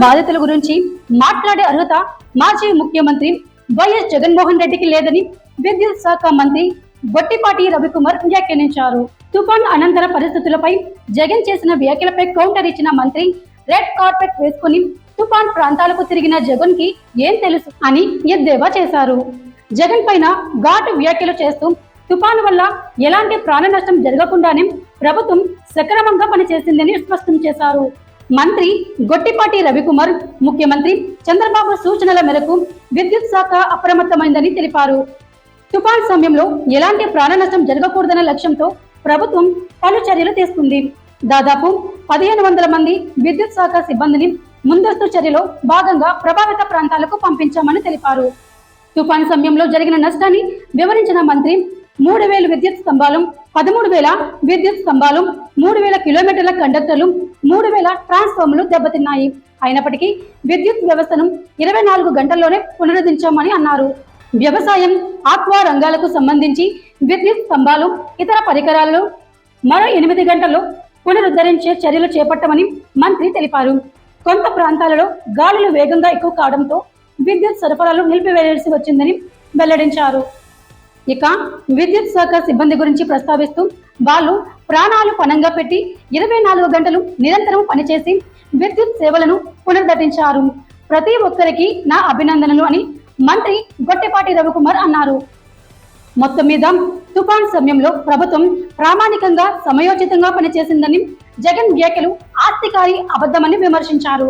బాధితుల గురించి మాట్లాడే అర్హత మాజీ ముఖ్యమంత్రి వైఎస్ జగన్మోహన్ రెడ్డికి లేదని విద్యుత్ శాఖ మంత్రి బొట్టిపాటి రవికుమార్ వ్యాఖ్యానించారు. తుఫాన్ అనంతర పరిస్థితులపై జగన్ చేసిన వ్యాఖ్యలపై కౌంటర్ ఇచ్చిన మంత్రి రెడ్ కార్పెట్ వేసుకుని తుఫాన్ ప్రాంతాలకు తిరిగిన జగన్ కి ఏం తెలుసు అని ఎద్దేవా చేశారు. జగన్ పైన ఘాటు వ్యాఖ్యలు చేస్తూ తుఫాను వల్ల ఎలాంటి ప్రాణ నష్టం జరగకుండానే ప్రభుత్వం సక్రమంగా పనిచేసిందని స్పష్టం చేశారు. మంత్రి గొట్టిపాటి రవికుమార్ ముఖ్యమంత్రి చంద్రబాబు సూచనల మేరకు విద్యుత్ శాఖ అప్రమత్తమైందని తెలిపారు. తుఫాన్ సమయంలో ఎలాంటి ప్రాణ నష్టం జరగకూడదన్న లక్ష్యంతో ప్రభుత్వం పలు చర్యలు తీసుకుంది. దాదాపు 1500 మంది విద్యుత్ శాఖ సిబ్బందిని ముందస్తు చర్యలో భాగంగా ప్రభావిత ప్రాంతాలకు పంపించామని తెలిపారు. తుఫాన్ సమయంలో జరిగిన నష్టాన్ని వివరించిన మంత్రి 3000 విద్యుత్ స్తంభాలు, 13,000 విద్యుత్ స్తంభాలు, 3000 కిలోమీటర్ల కండక్టర్లు, 3000 ట్రాన్స్ఫార్మర్లు దెబ్బతిన్నాయి. అయినప్పటికీ విద్యుత్ వ్యవస్థను 24 గంటల్లోనే పునరుద్ధరించామని అన్నారు. వ్యవసాయం, ఆక్వా రంగాలకు సంబంధించి విద్యుత్ స్తంభాలు, ఇతర పరికరాలను మరో 8 గంటల్లో పునరుద్ధరించే చర్యలు చేపట్టమని మంత్రి తెలిపారు. కొంత ప్రాంతాలలో గాలులు వేగంగా ఎక్కువ కావడంతో విద్యుత్ సరఫరాలు నిలిపివేయాల్సి వచ్చిందని వెల్లడించారు. ఇక విద్యుత్ శాఖ సిబ్బంది గురించి ప్రస్తావిస్తూ వాళ్ళు ప్రాణాలు పణంగా పెట్టి 24 గంటలు నిరంతరం పనిచేసి విద్యుత్ సేవలను పునరుద్ధరించారు. ప్రతి ఒక్కరికి నా అభినందనలు అని మంత్రి గొట్టిపాటి రవికుమార్ అన్నారు. మొత్తం మీద తుఫాన్ సమయంలో ప్రభుత్వం ప్రామాణికంగా సమయోచితంగా పనిచేసిందని జగన్ వ్యాఖ్యలు ఆస్తికారి అబద్ధమని విమర్శించారు.